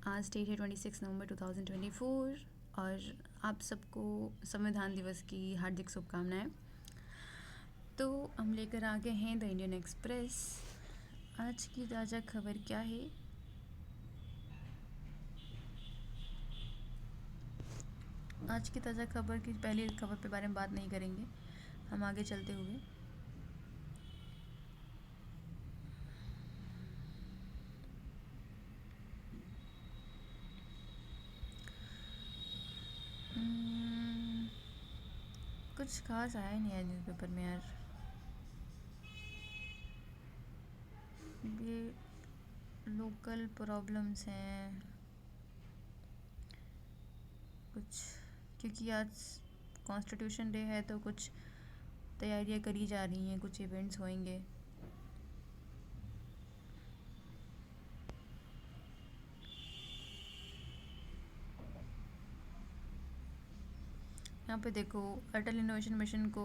आज डेट है 26 नवंबर 2024 और आप सबको संविधान दिवस की हार्दिक शुभकामनाएं। तो हम लेकर आ गए हैं द इंडियन एक्सप्रेस। आज की ताज़ा खबर क्या है? आज की ताज़ा खबर की पहली खबर पे बारे में बात नहीं करेंगे, हम आगे चलते हुए कुछ खास आया नहीं है न्यूज़पेपर में यार। ये लोकल प्रॉब्लम्स हैं कुछ, क्योंकि आज कॉन्स्टिट्यूशन डे है तो कुछ तैयारियां करी जा रही हैं, कुछ इवेंट्स होंगे। यहाँ पे देखो, अटल इनोवेशन मिशन को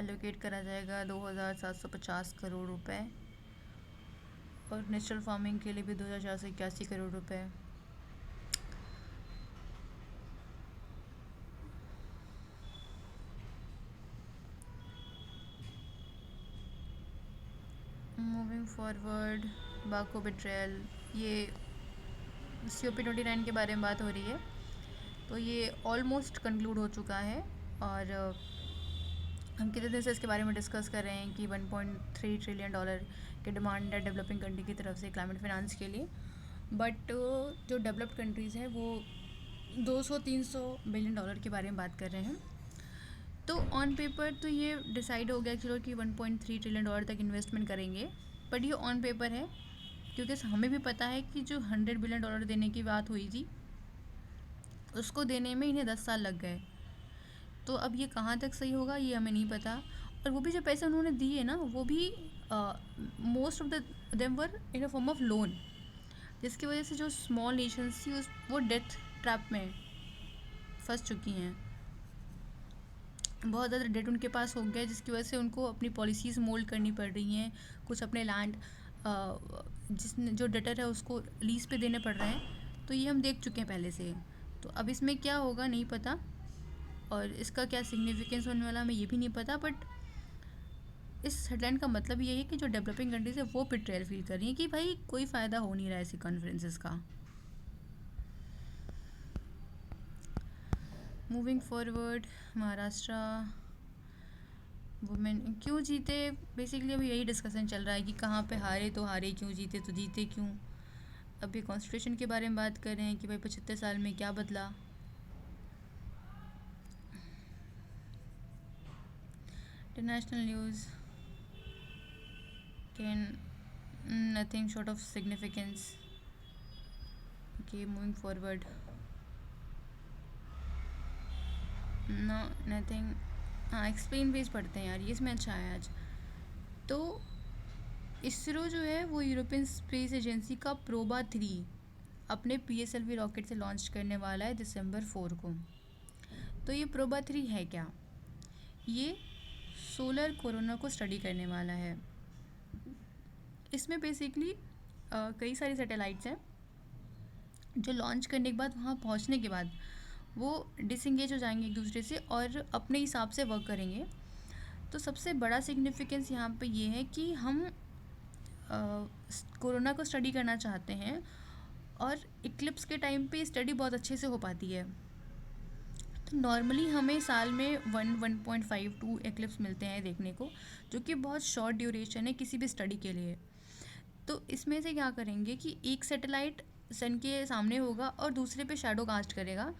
एलोकेट करा जाएगा 2750 करोड़ रुपए और नेचुरल फार्मिंग के लिए भी 2481 करोड़ रुपए। मूविंग फॉरवर्ड, बाको बिट्रेयल, ये COP29 के बारे में बात हो रही है। तो ये ऑलमोस्ट कंक्लूड हो चुका है और हम कितने दिन से इसके बारे में डिस्कस कर रहे हैं कि 1.3 ट्रिलियन डॉलर की डिमांड है डेवलपिंग कंट्री की तरफ से क्लाइमेट फाइनेंस के लिए। बट जो डेवलप्ड कंट्रीज़ हैं वो 200-300 बिलियन डॉलर के बारे में बात कर रहे हैं। तो ऑन पेपर तो ये डिसाइड हो गया चलो कि 1.3 ट्रिलियन डॉलर तक इन्वेस्टमेंट करेंगे, बट ये ऑन पेपर है क्योंकि हमें भी पता है कि जो 100 बिलियन डॉलर देने की बात हुई थी उसको देने में इन्हें 10 साल लग गए। तो अब ये कहाँ तक सही होगा ये हमें नहीं पता। और वो भी जो पैसे उन्होंने दिए ना वो भी most of them were in a form of loan, जिसकी वजह से जो स्मॉल नेशंस थी वो डेथ ट्रैप में फंस चुकी हैं। बहुत ज़्यादा डेट उनके पास हो गया है जिसकी वजह से उनको अपनी पॉलिसीज़ मोल्ड करनी पड़ रही हैं। कुछ अपने लैंड जिसने जो डेटर है उसको लीज पे देने पड़ रहे हैं। तो ये हम देख चुके हैं पहले से। तो अब इसमें क्या होगा नहीं पता और इसका क्या सिग्निफिकेंस होने वाला हमें ये भी नहीं पता। बट इस हेडलाइन का मतलब ये है कि जो डेवलपिंग कंट्रीज है वो बिट्रेयल फील कर रही है कि भाई कोई फ़ायदा हो नहीं रहा है ऐसी कॉन्फ्रेंसेस का। मूविंग फॉरवर्ड, महाराष्ट्र वुमेन क्यों जीते, बेसिकली अभी यही डिस्कशन चल रहा है कि कहाँ पे हारे तो हारे क्यों, जीते तो जीते क्यों। अभी कॉन्स्टिट्यूशन के बारे में बात कर रहे हैं कि भाई 75 साल में क्या बदला। International news can nothing short of significance. Okay, moving forward, no nothing. हाँ, एक्सप्लेन पेज पढ़ते हैं यार, ये इसमें अच्छा है आज। तो इसरो जो है वो यूरोपियन स्पेस एजेंसी का प्रोबा 3 अपने PSLV रॉकेट से लॉन्च करने वाला है दिसंबर 4 को। तो ये प्रोबा 3 है क्या? ये सोलर कोरोना को स्टडी करने वाला है। इसमें बेसिकली कई सारी सैटेलाइट्स हैं जो लॉन्च करने के बाद वहाँ पहुँचने के बाद वो डिसंगेज हो जाएंगे एक दूसरे से और अपने हिसाब से वर्क करेंगे। तो सबसे बड़ा सिग्निफिकेंस यहाँ पे ये है कि हम कोरोना को स्टडी करना चाहते हैं और इक्लिप्स के टाइम पे स्टडी बहुत अच्छे से हो पाती है। तो नॉर्मली हमें साल में 1.5-2 एक्लिप्स मिलते हैं देखने को, जो कि बहुत शॉर्ट ड्यूरेशन है किसी भी स्टडी के लिए। तो इसमें से क्या करेंगे कि एक सैटेलाइट सन के सामने होगा और दूसरे पे शैडो कास्ट करेगा,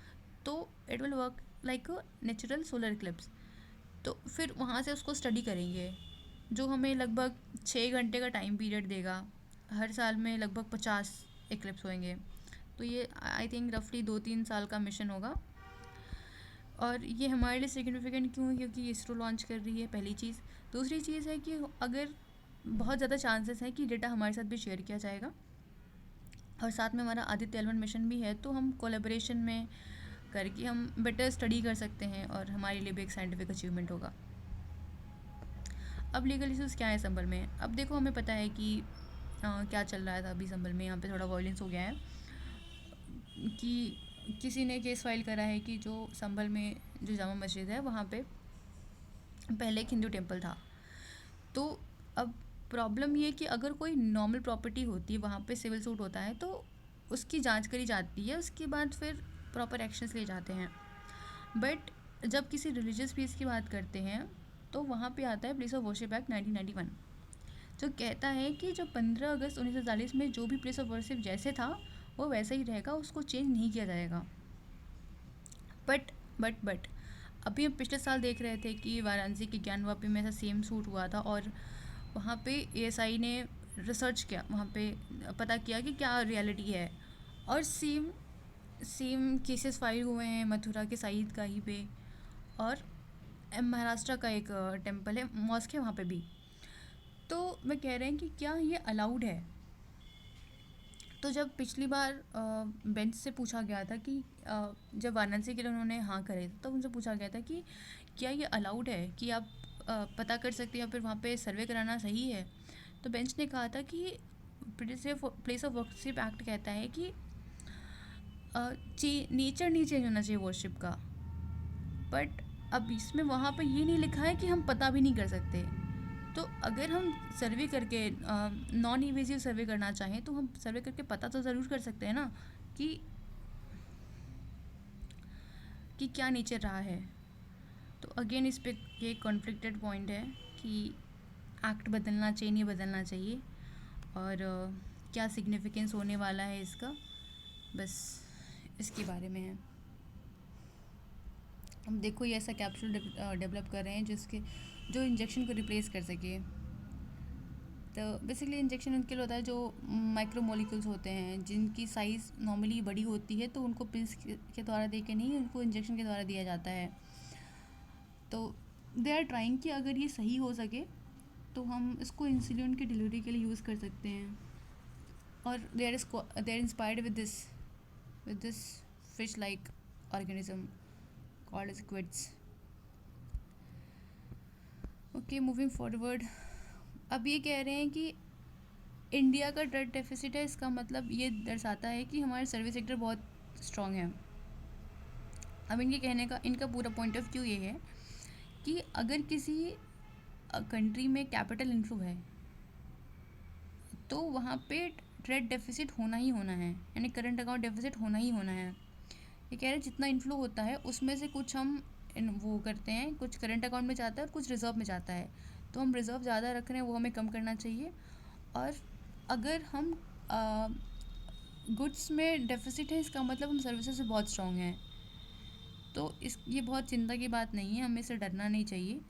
तो it will work like a natural solar Eclipse. तो फिर वहाँ से उसको स्टडी करेंगे जो हमें लगभग 6 घंटे का टाइम पीरियड देगा। हर साल में लगभग 50 इक्लिप्स होंगे। तो ये आई थिंक रफली 2-3 साल का मिशन होगा। और ये हमारे लिए सिग्निफिकेंट क्यों है? क्योंकि इसरो लॉन्च कर रही है, पहली चीज़। दूसरी चीज़ है कि अगर बहुत ज़्यादा चांसेस है कि डेटा हमारे साथ भी शेयर किया जाएगा और साथ में हमारा आदित्य L1 मिशन भी है, तो हम कोलैबोरेशन में करके हम बेटर स्टडी कर सकते हैं और हमारे लिए भी एक साइंटिफिक अचीवमेंट होगा। अब लीगल इश्यूज़ क्या है संभल में? अब देखो, हमें पता है कि क्या चल रहा था अभी संभल में, यहाँ पे थोड़ा वॉयलेंस हो गया है कि किसी ने केस फाइल करा है कि जो संभल में जो जामा मस्जिद है वहाँ पे पहले एक हिंदू टेम्पल था। तो अब प्रॉब्लम ये कि अगर कोई नॉर्मल प्रॉपर्टी होती है वहाँ पे सिविल सूट होता है तो उसकी जांच करी जाती है, उसके बाद फिर प्रॉपर एक्शंस लिए जाते हैं। बट जब किसी रिलीजियस पीस की बात करते हैं तो वहाँ पे आता है प्लेस ऑफ वर्शिप एक्ट 1991, जो कहता है कि जो 15 अगस्त 1947 में जो भी प्लेस ऑफ वर्शिप जैसे था वो वैसा ही रहेगा, उसको चेंज नहीं किया जाएगा। बट अभी हम पिछले साल देख रहे थे कि वाराणसी के ज्ञानवापी में ऐसा सेम सूट हुआ था, और वहाँ पे एएसआई ने रिसर्च किया, वहाँ पे पता किया कि क्या रियलिटी है, और सेम सेम केसेस फाइल हुए हैं मथुरा के साइद का ही पे, और महाराष्ट्र का एक टेम्पल है, मॉस्क है वहाँ पे भी। तो मैं कह रहे हैं कि क्या ये अलाउड है। तो जब पिछली बार बेंच से पूछा गया था कि जब वाराणसी के लिए उन्होंने हाँ करे तब उनसे पूछा गया था कि क्या ये अलाउड है कि आप पता कर सकते हैं या फिर वहाँ पे सर्वे कराना सही है। तो बेंच ने कहा था कि प्लेस ऑफ वर्शिप एक्ट कहता है कि नेचर नहीं चेंज होना चाहिए वर्शिप का। बट अब इसमें वहाँ पे ये नहीं लिखा है कि हम पता भी नहीं कर सकते। तो अगर हम सर्वे करके नॉन इवेजिव सर्वे करना चाहें तो हम सर्वे करके पता तो ज़रूर कर सकते हैं ना कि क्या नेचर रहा है। तो अगेन इस पे ये कॉन्फ्लिक्टेड पॉइंट है कि एक्ट बदलना चाहिए नहीं बदलना चाहिए, और क्या सिग्निफिकेंस होने वाला है इसका, बस इसके बारे में है। हम देखो ये ऐसा कैप्सूल डेवलप कर रहे हैं जिसके जो इंजेक्शन को रिप्लेस कर सके। तो बेसिकली इंजेक्शन उनके लिए होता है जो माइक्रो मॉलिक्यूल्स होते हैं जिनकी साइज़ नॉर्मली बड़ी होती है, तो उनको पिल्स के द्वारा दे के नहीं, उनको इंजेक्शन के द्वारा दिया जाता है। तो दे आर ट्राइंग कि अगर ये सही हो सके तो हम इसको इंसुलिन की डिलीवरी के लिए यूज़ कर सकते हैं। और they are inspired with this fish like organism called squids. Okay, moving forward. अब ये कह रहे हैं कि इंडिया का ड्रग डेफिसिट है, इसका मतलब ये दर्शाता है कि हमारा सर्विस सेक्टर बहुत स्ट्रॉन्ग है। अब इनके कहने का इनका पूरा पॉइंट ऑफ व्यू ये है कि अगर किसी कंट्री में कैपिटल इन्फ्लो है तो वहाँ पे ट्रेड डेफिसिट होना ही होना है, यानी करंट अकाउंट डेफिसिट होना ही होना है। ये कह रहे हैं जितना इन्फ्लो होता है उसमें से कुछ हम वो करते हैं, कुछ करंट अकाउंट में जाता है और कुछ रिज़र्व में जाता है। तो हम रिज़र्व ज़्यादा रख रहे हैं वो हमें कम करना चाहिए। और अगर हम गुड्स में डेफिसिट है इसका मतलब हम सर्विसेज से बहुत स्ट्रॉन्ग हैं। तो ये बहुत चिंता की बात नहीं है, हमें इससे डरना नहीं चाहिए,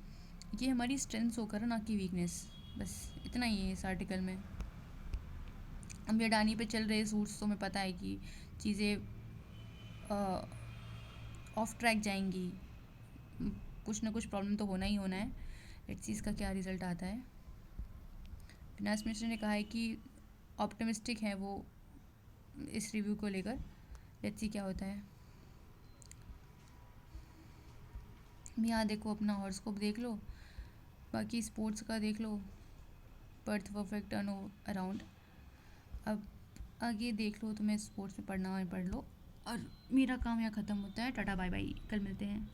ये हमारी स्ट्रेंथ होकर ना कि वीकनेस। बस इतना ही है इस आर्टिकल में। हम ये अडानी पे चल रहे सूट्स तो हमें पता है कि चीज़ें ऑफ ट्रैक जाएंगी, कुछ ना कुछ प्रॉब्लम तो होना ही होना है। लेट्स सी इसका क्या रिज़ल्ट आता है। फिनांस मिनिस्टर ने कहा है कि ऑप्टिमिस्टिक है वो इस रिव्यू को लेकर। लेट्स सी क्या होता है। यहाँ देखो अपना हॉरोस्कोप देख लो, बाकी स्पोर्ट्स का देख लो, पर्थ परफेक्ट टर्न अराउंड। अब आगे देख लो, तुम्हें स्पोर्ट्स में पढ़ना है पढ़ लो, और मेरा काम यहाँ ख़त्म होता है। टाटा बाय बाय, कल मिलते हैं।